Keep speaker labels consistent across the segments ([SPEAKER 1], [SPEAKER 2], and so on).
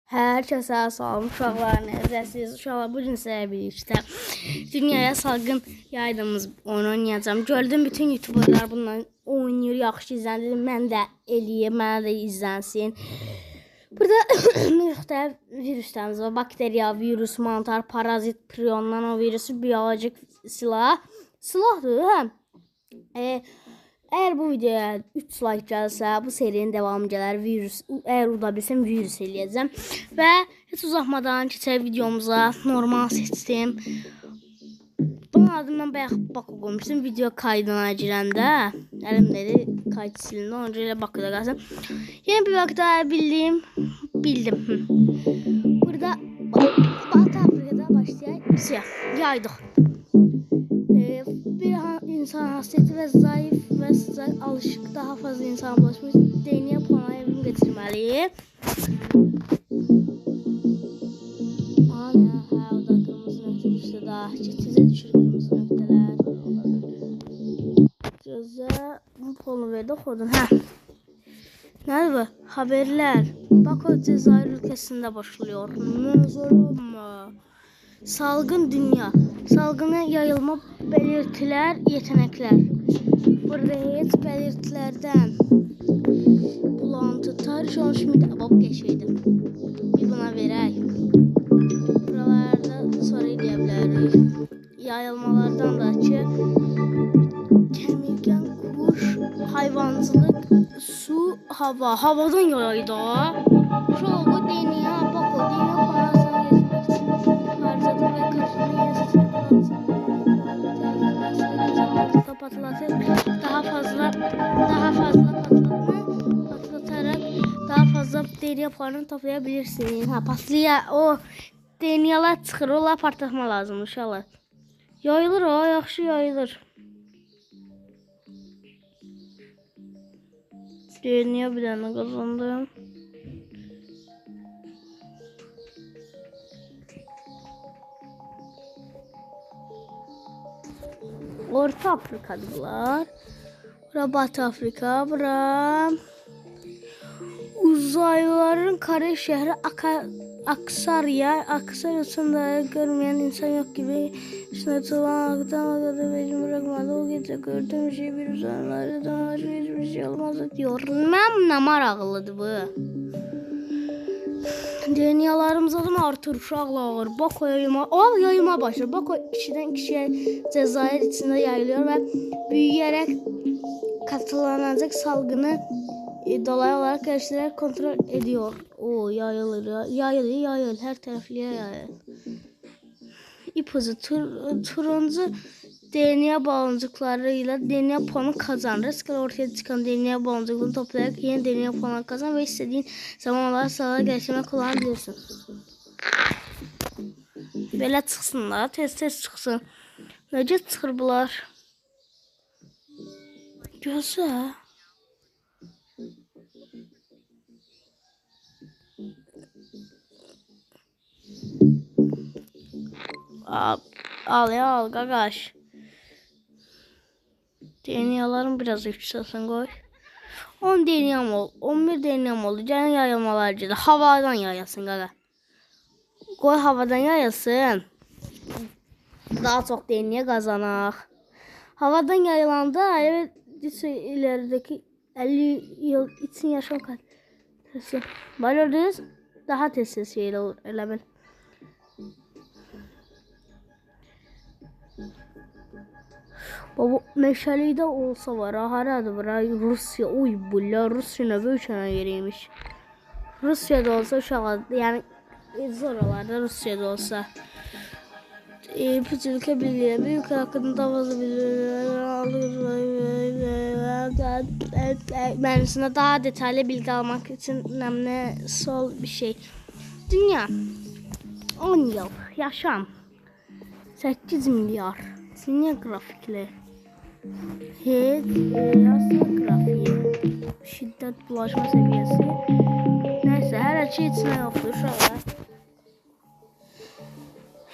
[SPEAKER 1] Hər kəsə salam uşaqlar, əzəziz uşaqlar. Bu gün sizə birlikdə dünyaya salgın yaydığımız oyunu oynayacağım. Gördüm bütün youtuberlar bundan oynayır, yaxşı izlənir. Mən də eləyim, mənə də izlənsin. Burada müxtəlif viruslarımız var. Bakteriya, virus, mantar, parazit, prion, nanovirüs, biyolojik silah. Silahdır, hə? Eğer bu videoya 3 like gəlsə, bu serinin devamı gələr. Virüs, eğer uda bilsəm virüs eləyəcəm. Və heç uzatmadan keçək videomuza. Normal seçdim. Bunun adını mən bayaq Bako qoymuşdum. Video kaydına girəndə. Əlimdə kayıt silindi. Onca ilə Bakoda qalsın. Yeni bir vaxt bildim. Burada Batı Afrika'da başlayaq. Yaydıq. Bir insan hasreti ve zayıf ve sıcak alışık daha fazla insan bulaşmış. DNA puanı evrim getirmeli. Ana, o da kırmızı nöqtə düşdü daha. Çizə düşür kırmızı nöqtələr. Gözə bu puanı verdi oxudun. Nədir bu? Haberler. Bako Cezayir ülkəsində başlıyor. Müzorum. Salgın dünya. Salgına yayılma belirtiler, yetenekler. Burada hiç belirtilerden bulantı, tarih olmuş müdahale geçeydi. Bir buna verək. Buralarda sonra diyebiliriz. Yayılmalardan da ki, kemirgen, kuş, hayvancılık, su, hava. Havadan yaydı. Şoğu, DNA, Bako, DNA parasını geçmek için harcadı ve karşılığını patlatır. Daha fazla patlatarak daha fazla DNA puanı toplayabilirsin. O DNA'lar çıxır, onlar partlatma lazım inşallah. Yayılır o, yaxşı yayılır. DNA bir dənə qazandım. Orta Afrika'dılar. Bura Batı Afrika. Bura uzaylıların kare şehri Aksarya. Aksarya'sında görmeyen insan yok gibi. Sınatılan aktan kadar becim bırakmadı. O gece gördüğüm şey bir uzaylılardan hiçbir şey olmaz diyor. Ne maraqlıdır bu. DNA'larımız adım artır, uşaqlar. Bako yayılma başlar. Bako kişiden kişiye Cezayir içinde yayılıyor ve büyüyerek katılanacak salgını dolayı olarak karşılayarak kontrol ediyor. O yayılır. Her taraflı yayılır. İpucu turuncu DNA baloncuklarıyla DNA puanı kazan. Rastgele ortaya çıkan DNA baloncuklarını toplayarak yeni DNA puanı kazan ve istediğin zaman olarak sağlığa geliştirme kullanabilirsin. Böyle çıksınlar, tez çıksın. Nece çıxır bunlar? Gözə. Al qaqaş. DNA'ların biraz yükselsin koy. 10 DNA'm ol. 11 DNA'm oldu. Gəlin yayılmalar gedir. Havadan yayasın qaqa. Koy havadan yayasın. Daha çok DNA qazanaq. Havadan yayılanda evet ilerideki 50 yıl için yaşam kalitesi. Balırdınız daha tez şey olur. Elə bil. Baba meşaleyi de olsa var. Haradır bura Rusya. Uy bulla Rusya ne böyle yeriymiş. Rusya'da olsa uşaqlar yani oralarda Rusya'da olsa. İpuculuk bilgiler büyük hakkında fazla bilgiler daha detaylı bilgi almak için önemli sol bir şey. Dünya 10 yıl yaşam 8 milyar dünya grafikleri Asya grafiği şiddet bulaşma seviyesi neyse her şey içine yoktur uşaqlar.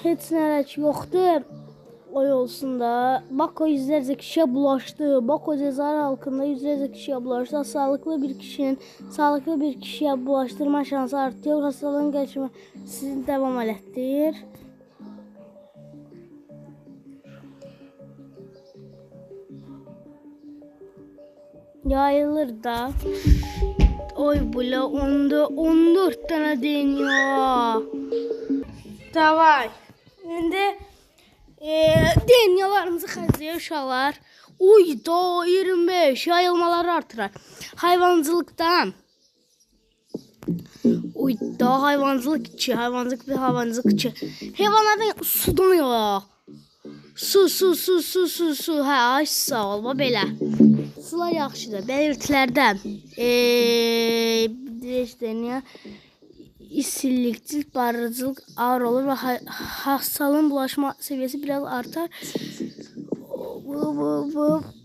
[SPEAKER 1] Heç nələr yoxdur. oy olsun da. Bako yüzlerce kişiye bulaştı. Bako Cezayir halkında yüzlerce kişiye bulaştı. Sağlıklı bir kişinin sağlıklı bir kişiye bulaştırma şansı artıyor. Hastalığın geçmesi devam ettir. Yayılır da. Oy bula 14 tane deniyor. Davay. Şimdi denyalarımızı xəzəyə uşaqlar. Uy da 25 yayılmaları artırar. Hayvancılıktan. Uy da hayvancılık 2, hayvancılık 2. Heyvanlardan sudan ya. Su. Hə, ay sağ ol, belə. Sular yaxşıdır. Belirtilərdən. Dirəşdəniyə İstilik, cilt barıcılık ağır olur ve hastalığın bulaşma seviyesi biraz artar.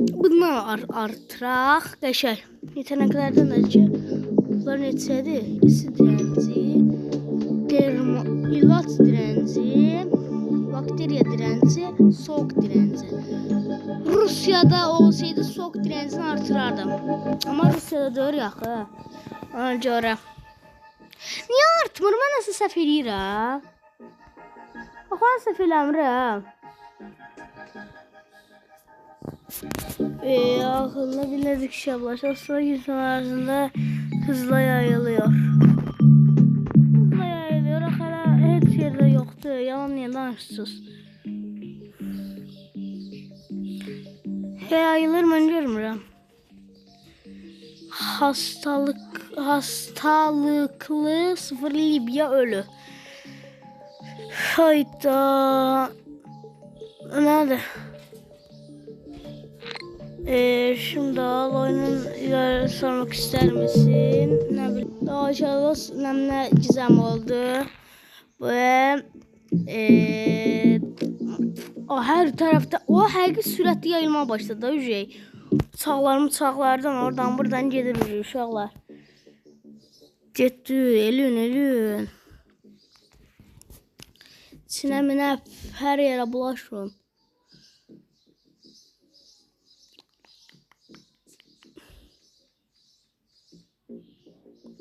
[SPEAKER 1] Bundan artıraq. Qəşəng. Yeteneklerden de ki, bunlar neçədir? İsi direnci, ilaç direnci, bakteriya direnci, soğuk direnci. Rusya'da olsaydı soğuk direncini artırardım. Ama Rusya'da doğru yaxı. Ona görə. Niye artmır? Mən nəsə səhv eləyirəm. Axı səhv eləmirəm. Axırına biləzik şəblaşa sonra insan arasında hızla yayılıyor. Hızla yayılıyor. Axıra heç yerdə yoxdur. Yalan niyə danışsınız? Yayılır mən görmürəm. Hastalıklı 0 Libya ölü. Hayda. Nerede? Şimdi oyunun sormak ister misin? Ne bileyim. Daha aşağıda ne gizem oldu. Ve o her tarafta o her süratli yayılmaya başladı. O şey. Çağlardan oradan buradan gelir uşaqlar. Getdi, elün. Sinəminə hər yerə bulaşın.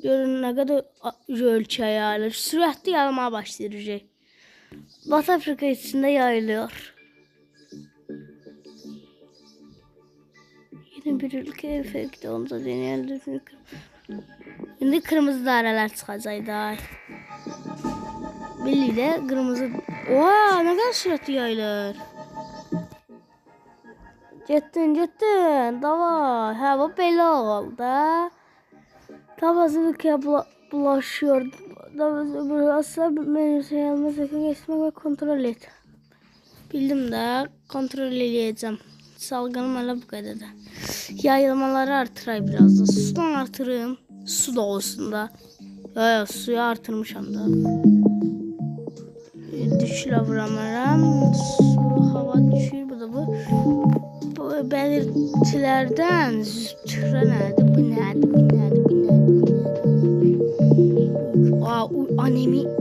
[SPEAKER 1] Görün nə qədər ölçü yayılır. Sürətli yayılmaya başlayacaq. Batı Afrika içində yayılıyor. Yine bir ülke efekti onda deneyelim. Şimdi kırmızı daireler çıkacak daha. Belli de kırmızı. Oha ne kadar süratli yayılır. Gettin. Dava. Ha bu belli oldu. Davazı ülkeye bulaşıyor. Davazı asla menüsü yalnız geçmek ve kontrol et. Bildim de kontrol edeceğim. Salgınım öyle bu kadar da. Yayılmaları artıray biraz da. Sudan artırın. Su da olsun da. Ya suyu artırmışam da. Düşüle vuramıram. Su, hava düşür. Bu da bu. Bu belirtilerden zütre nerede? Bu nerede?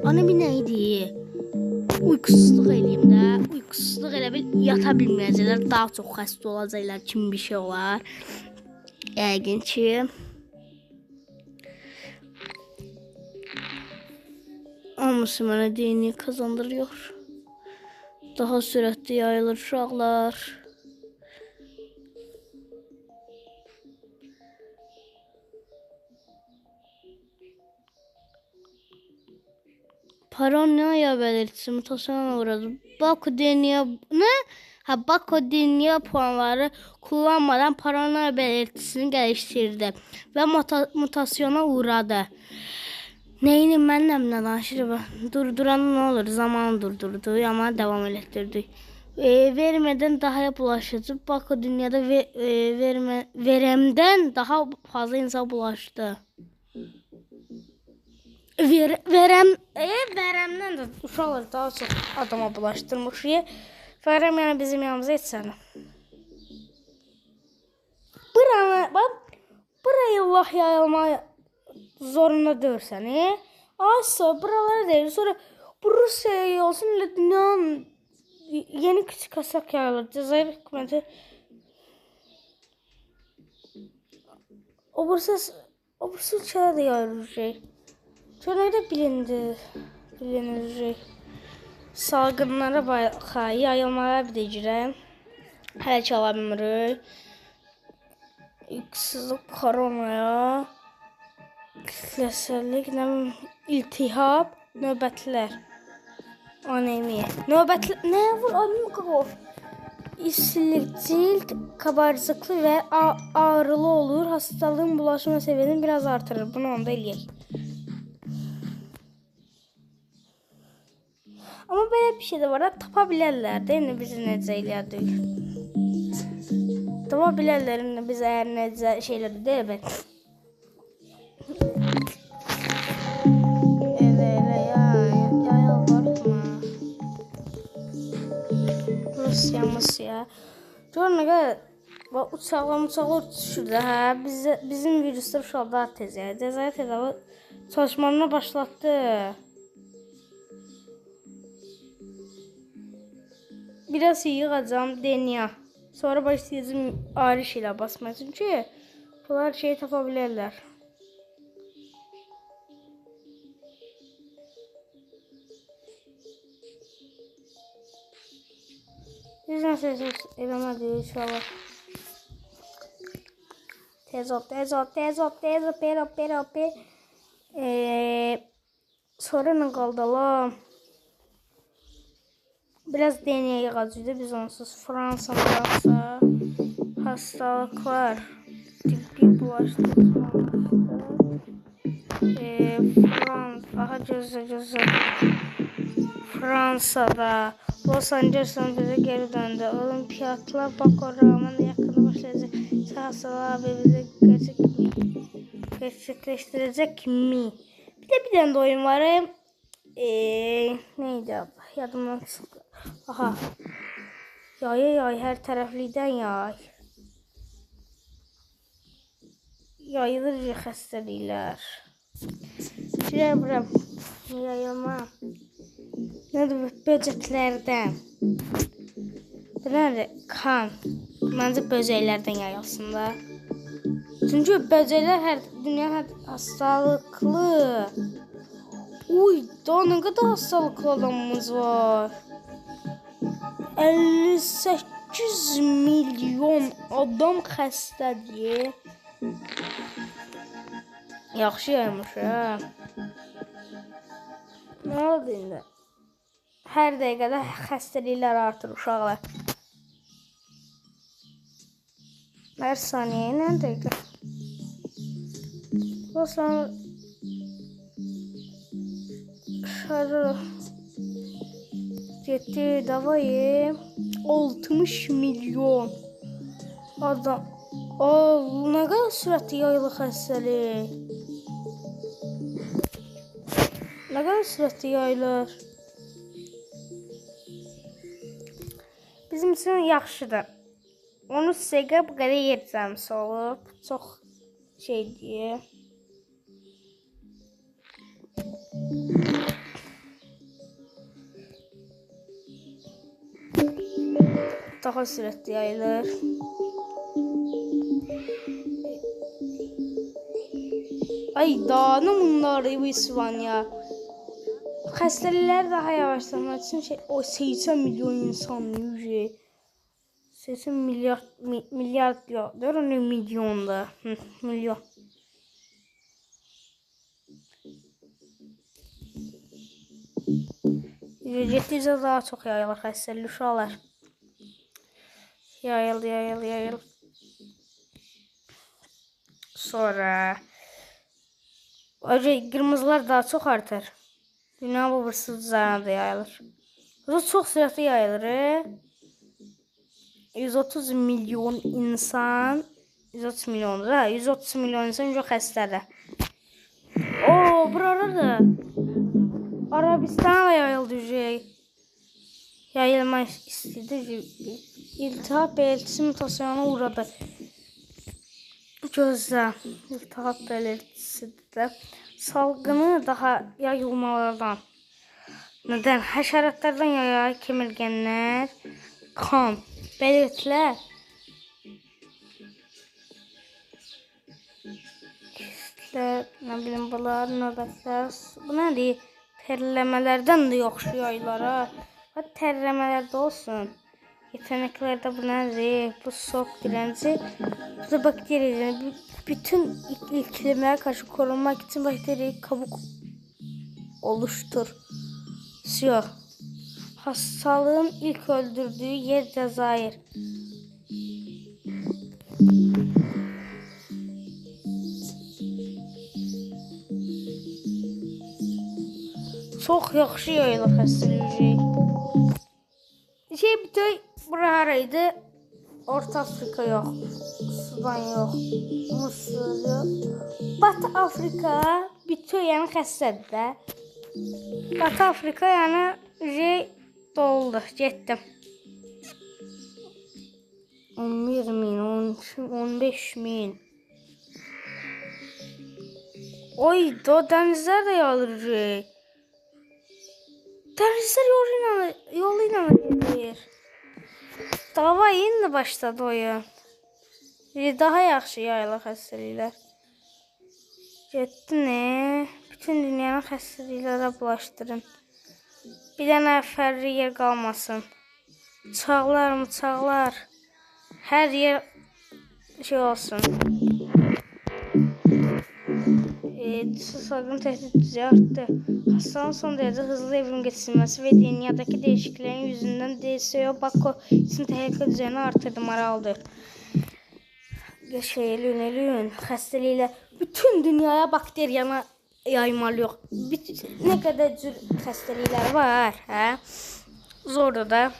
[SPEAKER 1] Anemi neydi? Uykusuzluq eləyim də. Uykusuzluq elə bil yata bilməyəcəklər. Daha çox xəstə olacaqlar kimi bir şey olar. Yəqin ki. Hamısı mənə DNA kazandırıyor. Daha sürətli yayılır uşaqlar. Paranoya belirtisi mutasyona uğradı. Bako DNA ne? Bako DNA puanları kullanmadan paranoya belirtisini geliştirdi ve mutasyona uğradı. Neyini mənlə danışır? Durduran ne olur? Zamanı durdurdu ama devam ettirdi. Vermeden daha bulaşıcı. Bako dünyada veremden daha fazla insan bulaştı. Veremden de uşaqlar daha çok adama bulaştırmış. Verem yani bizim yanımıza etsene. Buraya Allah yayılmaya zorunda dörsəni. Asla buralara değil. Sonra bu Rusya'ya olsun, dünyanın yeni küçük yasak yayılır. Cəzair hökuməti obursuz ölkələrdə yayılacaq. Çöllərdə bilinəcək. Salgınlara yayılmalara biləcək. Hələ ki ala bilmirik. İqtisizlik, koronaya, kütləsəllik, iltihab, növbətlər, anemiya. Növbətlər, nə var? Anemiya, İstilik, cilt kabarcıklı və ağrılı olur. Hastalığın bulaşma səviyyəsini biraz artırır. Bunu onda eləyək. Amma belə bir şey də var. Tapa bilərlər də. İndi biz necə eləyərdik? Tapa bilərlər. İndi biz əgər necə şeylər deyil. Rusya. Görün nə qədər uçaqlar düşürdü. Bizim viruslar uşaq daha tez. Cəzair tədavi çalışmalarına başlatdı. Biraz yığacağım DNA. Sonra başlayacağım ayrı şeyler basmaya. Çünkü bunlar şey tapa bilərlər. Biz nasıl eləmədik inşallah. Tez ol. Sonra nə qaldı? Biraz DNA yığacaqdı biz onsuz. Fransa, hastalıklar, ciddi bulaştırma. Gözlə. Fransada, Los Angeles'ın bize geri döndü. Olimpiyatlar Bakı rağmen yakında başlayacak. Hastalığa bizi gerçekleştirecek mi? Bir tane de oyun var. Neydi abi? Yadımdan çıktı. Aha. Yay her taraflıdan yay. Yayılır xəstəliklər. Yayılma. Nədir böcəklərdən? Nədir? Kan. Məncə böcəklərdən yayılsın da. Çünki böcəklər dünyanın hastalıqlı. Uy, daha ne kadar hastalıklı adamımız var. 58 milyon adam xəstədir. Yaxşı yaymış ha. Nə oldu indi? Hər dəqiqədə xəstəliklər artır uşaqlar. Hər saniyə nə dəqiqə? Sonra Getdi, davayı 60 milyon adam. Nə qədər sürətli yayılır xəstəlik. Nə qədər sürətli yayılır. Bizim üçün yaxşıdır. 13 dəqiqə bu qədər yer cəmsi olub. Çox şey deyir. Daha sürətli yayılır. Ay daha ne bunları bu İspanya. Xəstəliklər daha yavaşlamaq üçün o 80 milyon insan yüzü. 80 milyard yox. Görün milyonda. Milyon. Getdikcə daha çox yayılır xəstəlik uşaqlar. Yayıl. Sonra qırmızılar daha çox artır. Dünya bu bursuzlarına da yayılır. Bu çox sürətli yayılır. 130 milyon insan 130 milyon da 130 milyon insan çox xəstədir. Burada Arabistan'a yayılacaq. Yayılma istedi. İltihap belirtisi mutasyona uğradı. Gözlə. İltihap belirtisi də salgını daha yayılmalardan Nədən? Həşəratlardan yayar, kemirgənlər, kan, belirtilər, nə bilim bunlar, növbətlər, bu nədir? Tərləmələrdən də yaxşı yaylara. Tərləmələrdə olsun. Yetenəklerde bu nədir? Bu soğuk direnci. Bu da bakteriya. Bütün iklimlere karşı korunmak için bakteriyi kabuk oluştur. Siyah. Hastalığın ilk öldürdüğü yer Cezayir. Çok yaxşı yayılır xəstəlik. Bütün bura haraydı? Orta Afrika yok. Sudan yok. Mısır yok. Batı Afrika bütün yani xəstədir də. Batı Afrika yani doldu. Getdim. 11.000, 15.000. Oy, o dənizlər də yayılır. Dənizlər yoluyla gedir. Dava yeni başladı oyun. Daha yaxşı yayılır xəstəliklər. Getdi ne? Bütün dünyanın xəstəliklərə bulaşdırın. Bir dənə fərli yer qalmasın. Çağlar. Hər yer olsun. Salgın tehdit düzeyi arttı. Hastalığın son derece hızlı evrim geçirmesi ve dünyadaki değişikliklerin yüzünden DSO Bako için tehlike düzeyini artırdı, maraldır. Ölün. Xəstəliklə bütün dünyaya bakteriyanı yaymalıyıq. Ne kadar cür xəstəliklər var, hə? Zordur da.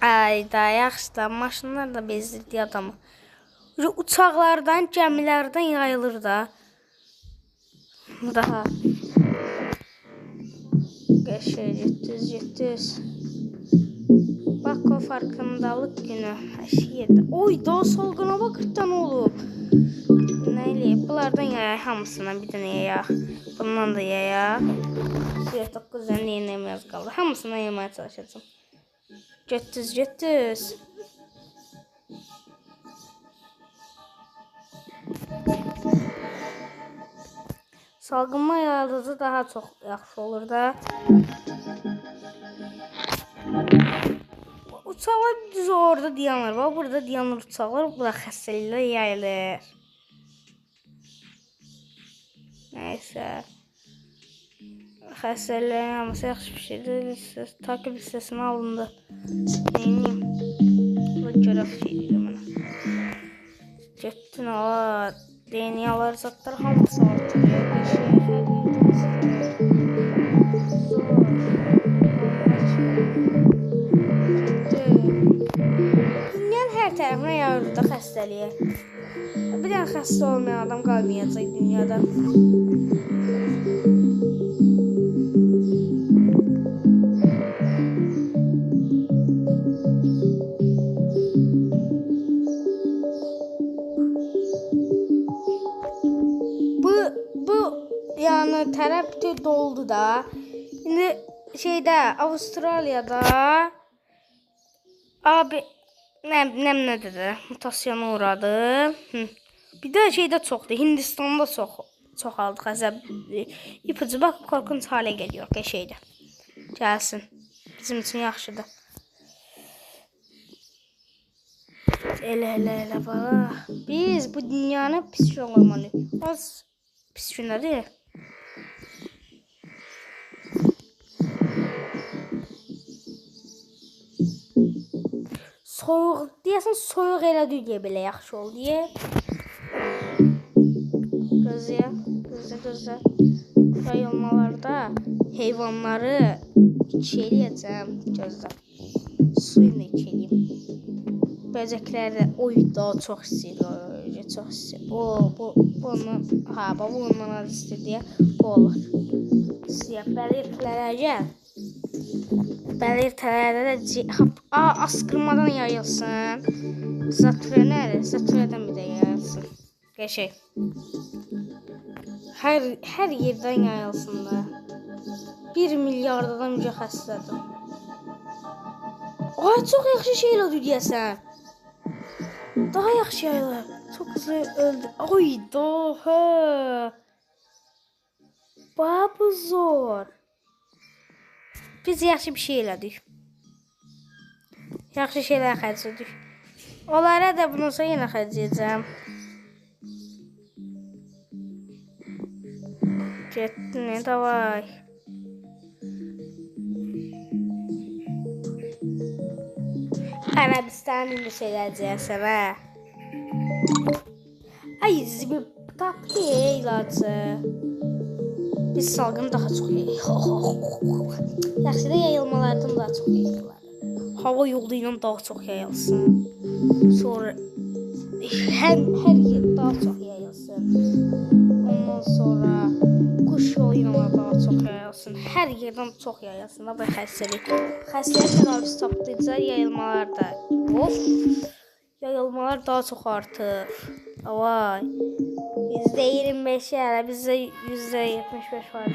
[SPEAKER 1] Ayda, yaxşı da, maşınlar da bezdirdi adamı. Uçaqlardan, gəmilərdən yayılır da. Daha. Qəşəng 700. Bako farkındalıq günü. Oy, daha salgına bakırdan olub. Nə eləyib? Bunlardan yayaq hamısından bir dənə yayaq. Bundan da yayaq. 9 dənə yenəməz qaldı. Hamısından yemaya çalışacağım. 700. Salgınma yayıldığı daha çok yaxşı olur da. Uçaqlar düz orada dayanır. Bax, burada dayanır uçaqlar. Bu da xəstəliklər yayılır. Neyse. Xəstəliklərin hamısı yaxşı bir şeydir. Takip listesine alındı. Neyiniyim? Bu görəf şeydir mənə. Getdin ala. DNA'lar zatlar hamısı artırıyor. Dünyanın her tarafına yayılır da xəstəliyə. Bir dənə xəstə olmayan adam qalmayacaq dünyada. Yani tərəf doldu da. İndi Avustralya'da abi nədir də mutasyona uğradı. Bir də çoxdur. Hindistan'da çoxaldı xəstəlik. İpucu bax, korkunç hale geliyor şeydə. Gəlsin. Bizim üçün yaxşıdır. Elə bax. Biz bu dünyanı pis yollamalıyıq. Az pis günləri. Soyuq deyəsən, soyuq elədi deyə belə yaxşı oldu deyə. Gözlə. Yayılmalarda heyvanları içəliyəcəm. Gözlə. Suyunu içəliyim. Böcəkləri daha çox istəyir. Çox istəyir. Bundan az istəyir deyə bu olur. Siyah belirtilərə gəl. Belirtilərdə də askırmadan yayılsın. Zatürre nədir? Zatürrədən bir də yayılsın. Qəşəng. Hər yerdən yayılsın da. 1 milyard adam ücə xəstədir. Ay, çox yaxşı şeylər deyəsən. Daha yaxşı şeylər. Çox hızlı öldü. Ay, daha. Bu zor. Biz yaxşı bir şey elədik. Yaxşı şeylər xərclədik. Onlara da bundan sonra yenə xərcləyəcəm. Getdin, davay. Ərəbistanın indi şeyləyəcəksən, hə? Ay, zibi tapdı ilacı. Biz salgını daha çox yayılır. Yaxşı da yayılmalardan daha çox yayılırlar. Hava yolu ilə daha çox yayılsın. Sonra hər yer daha çox yayılsın. Ondan sonra quş yolu ilə daha çox yayılsın. Hər yerdən çox yayılsın. Bu xəstəlik. Xəstəlik tədavisi tapdıqca yayılmalar da. Yayılmalar daha çox artır. Vay. %25 yəni bizdə %75 var.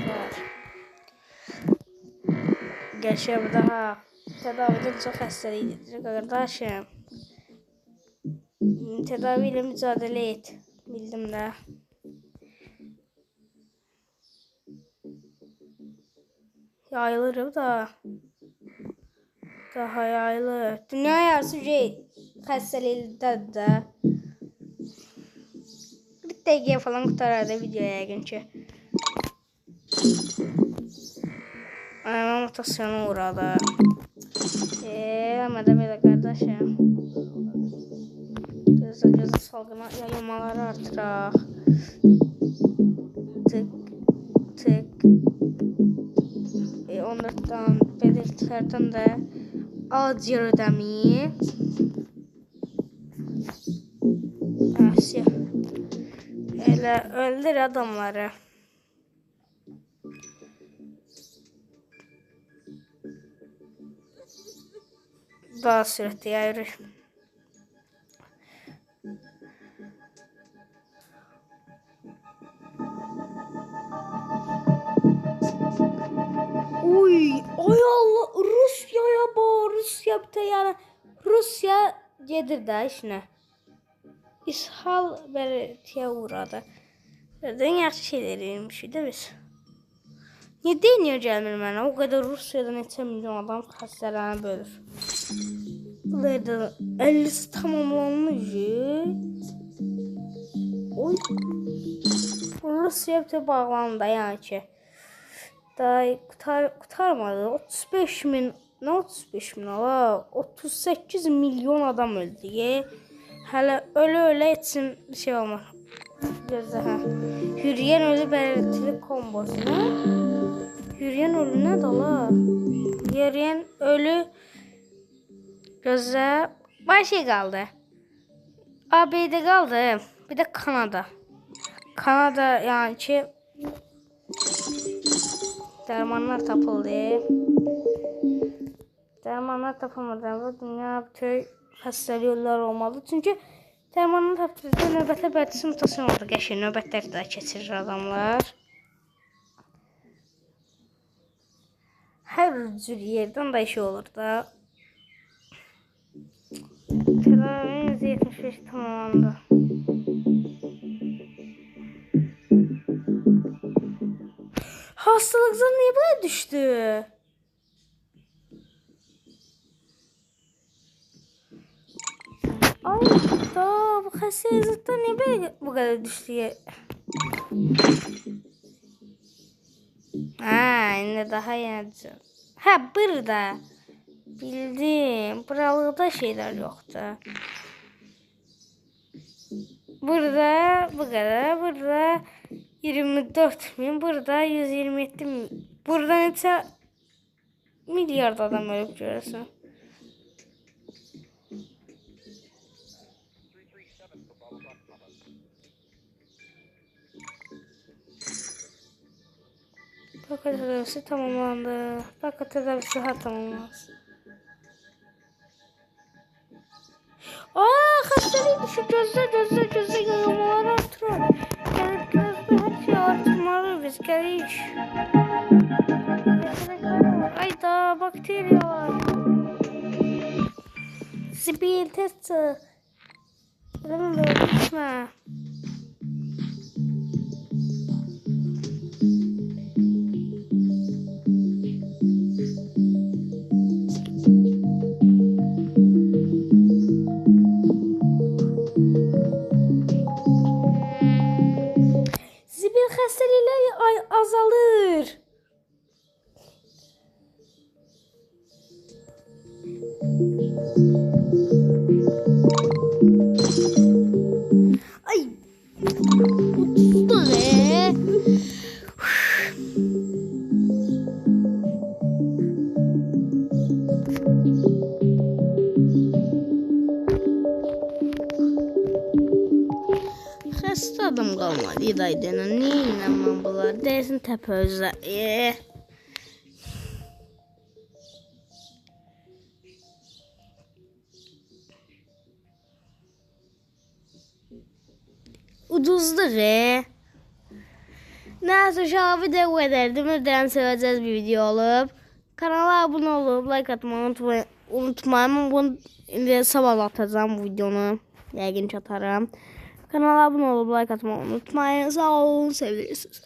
[SPEAKER 1] Geçəm daha. Tədavidən çox xəstəlikdir qardaşım. Tədavi ilə mücadilə et. Bildim də. Yayılır da. Daha yayılır. Dünya yarısı xəstəlikdədir də. Bir dəqiqə falan qutarardı videoya yəqin ki. Ayağım mutasyona uğradı. Eləmədə belə qardaşım. Gözə salgına yayılmaları artıraq. Tık. 14'dan belirtilərdən də acil ödəmi. Asiya. Elə öldür adamları. Daha sürətli yayırır. Uy, ay Allah, Rusya'ya bak, Rusya bir tane Rusya gedir də işinə. İshal belirtiyə uğradı. Dən yaxşı şeylər eləmişik də biz. Niyə gəlmir mənə? O qədər Rusya'da neçə milyon adam xəstələnib ölür. Bunlarda 50'si tamamlanmış. Oy. Rusya bir bağlandı yəni ki. Daha kurtarmadı. 35 min, ne 35 min ala? 38 milyon adam öldü. Hələ ölə etsin bir şey olmaz. Gözlə, hə. Yürüyen ölü belirtili kombosu. Yürüyen ölü nədir ala? Yürüyen ölü gözlə. Bir şey qaldı. ABD qaldı. Bir də Kanada. Kanada yəni ki dermanlar tapıldı. Dermanlar tapılmadı. Bu dünya bütün xəstəlik yolları olmalı. Çünki dermanlar tapıldı. Növbətlə bədisi mutasyon oldu. Qəşəng növbətlər də keçirir adamlar. Hər cür yerdən də işi olur da. Tədavinin %75 tamamlandı. Hastalıktan niye böyle düştü? Ay da bu xəstəlikdən niye böyle bu kadar düştü? Ha, indi daha yanacaq. Ha, burada. Bildim. Buralıqda şeyler yoktu. Burada bu kadar. Burada 24 bin. Burada 127 bin. Burada neçə milyard adam ölüb görəsən. Baka tedavisi tamamlandı. Baka tedavisi daha tamamlansın. Xəstəlik düşür. Gözlə yayılmaları artırır. Gözlə hər şey artırmalı biz gəlik. tez çıx. Buradan da düşmə. Zibil xəstəliklər azalır. Ay. Uçtu be. Xəstə adam qalmadı. İdaydənə nə inanmam bunlar. Deyəsin təpə özlə. Ucuzdur. Nəysə uşağı video bu qədərdir. Ümidəm sevəcəz bir video olub. Kanala abunə olub, like atmayı unutmayın. Bunu indi sabah atacağım bu videonu. Yəqin ki atarım. Kanala abunə olub, like atmayı unutmayın. Sağ olun, sevilirsiniz.